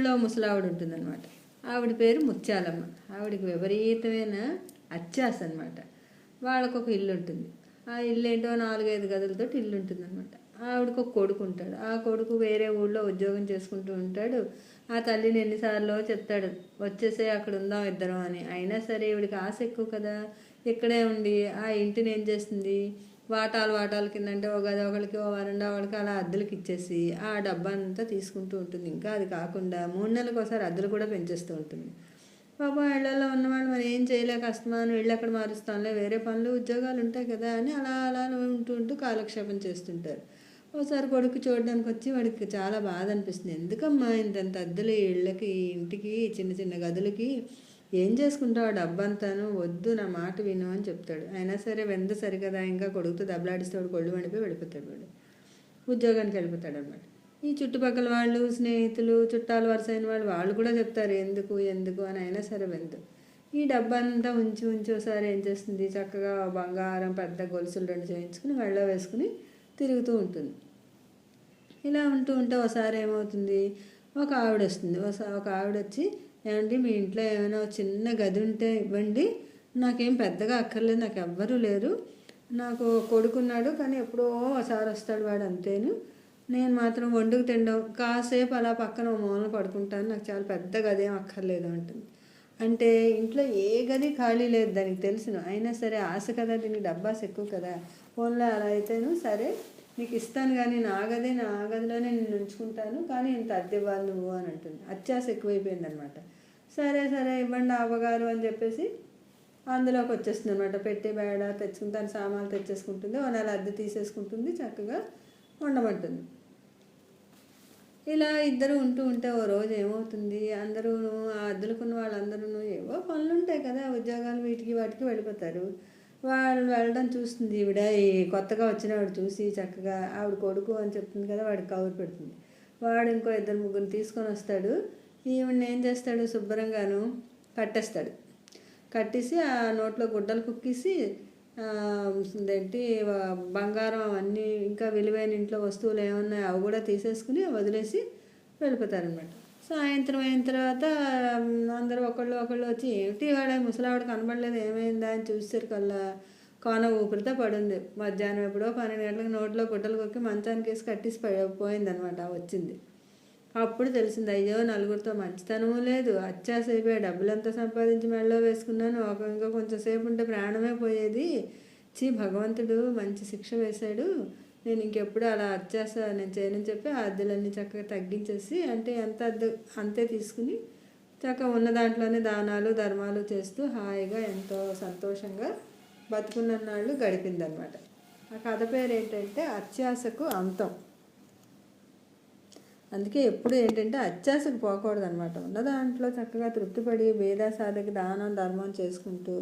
ఊళ్ళో ముసలావిడ ఉంటుందన్నమాట. ఆవిడ పేరు ముత్యాలమ్మ. ఆవిడకి విపరీతమైన అత్యాస అనమాట. వాళ్ళకు ఒక ఇల్లు ఉంటుంది. ఆ ఇల్లు ఏంటో 4-5 గదులతో ఇల్లు ఉంటుందన్నమాట. ఆవిడకు ఒక కొడుకు ఉంటాడు. ఆ కొడుకు వేరే ఊళ్ళో ఉద్యోగం చేసుకుంటూ ఉంటాడు. ఆ తల్లిని ఎన్నిసార్లు చెప్తాడు, వచ్చేసే అక్కడ ఉందాం ఇద్దరం అని. అయినా సరే ఈవిడికి ఆశ ఎక్కువ కదా. ఇక్కడే ఉండి ఆ ఇంటిని ఏం చేస్తుంది, వాటాల కిందంటే ఒక గది ఒకరికి, ఓ వరండా ఒకరికి అలా అద్దెలకు ఇచ్చేసి ఆ డబ్బంతా తీసుకుంటూ ఉంటుంది. ఇంకా అది కాకుండా 3 నెలలకు ఒకసారి అద్దెలు కూడా పెంచేస్తూ ఉంటుంది. పాపం ఇళ్లలో ఉన్నవాళ్ళు మరి ఏం చేయలేక అస్తమానం ఇళ్ళు ఎక్కడ మారుస్తాంలే, వేరే పనులు ఉద్యోగాలు ఉంటాయి కదా అని అలా ఉంటూ కాలక్షేపం చేస్తుంటారు. ఒకసారి కొడుకు చూడడానికి వచ్చి వాడికి చాలా బాధ అనిపిస్తుంది. ఎందుకమ్మా ఇంతంత అద్దెలు ఇళ్ళకి, ఇంటికి, చిన్న చిన్న గదులకి ఏం చేసుకుంటావు డబ్బంతాను, వద్దు నా మాట విను అని చెప్తాడు. అయినా సరే వెంద సరికదా, ఇంకా కొడుకుతో దెబ్బలాడిస్తే వాడు కొళ్ళు వండిపోయి వెళ్ళిపోతాడు. వాడు ఉద్యోగానికి వెళ్ళిపోతాడు అనమాట. ఈ చుట్టుపక్కల వాళ్ళు, స్నేహితులు, చుట్టాలు వరుసైన వాళ్ళు కూడా చెప్తారు ఎందుకు అని. అయినా సరే వెందు ఈ డబ్బంతా ఉంచి ఒకసారి ఏం చేస్తుంది, చక్కగా బంగారం పెద్ద గొలుసులు 2 చేయించుకుని వెళ్ళ వేసుకుని తిరుగుతూ ఉంటుంది. ఇలా ఉంటూ ఒకసారి ఏమవుతుంది, ఒక ఆవిడ వస్తుంది. ఒక ఆవిడ వచ్చి, ఏమండి మీ ఇంట్లో ఏమైనా చిన్న గది ఉంటే ఇవ్వండి, నాకేం పెద్దగా అక్కర్లేదు, నాకు ఎవ్వరూ లేరు, నాకు కొడుకున్నాడు కానీ ఎప్పుడో ఒకసారి వస్తాడు వాడు అంతేను, నేను మాత్రం వండుకు తినడం కాసేపు అలా పక్కన మూలన పడుకుంటాను, నాకు చాలా పెద్ద గది ఏం అక్కర్లేదు అంటుంది. అంటే ఇంట్లో ఏ గది ఖాళీ లేదు దానికి తెలుసును. అయినా సరే ఆశ కదా, దీనికి డబ్బాస్ ఎక్కువ కదా, ఫోన్లో అలా అయితేను సరే నీకు ఇస్తాను కానీ నా గదిలోనే నేను ఉంచుకుంటాను, కానీ ఇంత అద్దె ఇవ్వాలి నువ్వు అని అంటుంది. అత్యాశ ఎక్కువైపోయింది అనమాట. సరే ఇవ్వండి అవ్వగారు అని చెప్పేసి అందులోకి వచ్చేస్తుంది అనమాట. పెట్టి బేడ తెచ్చుకుని తన సామాన్లు తెచ్చేసుకుంటుంది. 1 నెల అద్దె తీసేసుకుంటుంది, చక్కగా ఉండమంటుంది. ఇలా ఇద్దరు ఉంటే ఓ రోజు ఏమవుతుంది, అందరూ ఆ అద్దెలుకున్న వాళ్ళందరూ ఏవో పనులు ఉంటాయి కదా, ఉద్యోగాలు వాటికి వెళ్ళిపోతారు. వాళ్ళు వెళ్ళడం చూస్తుంది ఈవిడ. ఈ కొత్తగా వచ్చిన వాడు చూసి చక్కగా ఆవిడ కొడుకు అని చెప్తుంది కదా, వాడికి కబురు పెడుతుంది. వాడు ఇంకో 2-3 తీసుకొని వస్తాడు. ఈవిడని ఏం చేస్తాడు, శుభ్రంగాను కట్టేసి ఆ నోట్లో గుడ్డలు కుక్కేసి ఏంటి బంగారం అవన్నీ ఇంకా విలువైన ఇంట్లో వస్తువులు ఏమన్నాయో అవి కూడా తీసేసుకుని వదిలేసి వెళ్ళిపోతారనమాట. సాయంత్రం అయిన తర్వాత అందరూ ఒకళ్ళు వచ్చి, ఏమిటి వాడ ముసలావిడ కనబడలేదు, ఏమైందా అని చూసేసరికల్లా కోన ఊపిరితో పడింది. మధ్యాహ్నం ఎప్పుడో 12 గంటలకు నోట్లో గుడ్డలు కొక్కి మంచానికి వేసి కట్టేసి పోయిందనమాట. వచ్చింది. అప్పుడు తెలిసింది, అయ్యో నలుగురితో మంచితనము లేదు, అత్యాశ అయిపోయి డబ్బులంతా సంపాదించి మెడలో వేసుకున్నాను, ఇంకా కొంచెం సేపు ఉంటే ప్రాణమే పోయేది, భగవంతుడు మంచి శిక్ష వేశాడు, నేను ఇంకెప్పుడు అలా అత్యాశ నేను చేయనని చెప్పి ఆ అద్దెలన్నీ చక్కగా తగ్గించేసి, అంటే ఎంత అద్దె అంతే తీసుకుని చక్కగా ఉన్న దాంట్లోనే దానాలు ధర్మాలు చేస్తూ హాయిగా ఎంతో సంతోషంగా బతుకున్నన్నాళ్ళు గడిపిందనమాట. ఆ కథ పేరు ఏంటంటే అత్యాశకు అంతం. అందుకే ఎప్పుడు ఏంటంటే అత్యాశకు పోకూడదు అనమాట. ఉన్న దాంట్లో చక్కగా తృప్తిపడి భేద సాధకి దానం ధర్మం చేసుకుంటూ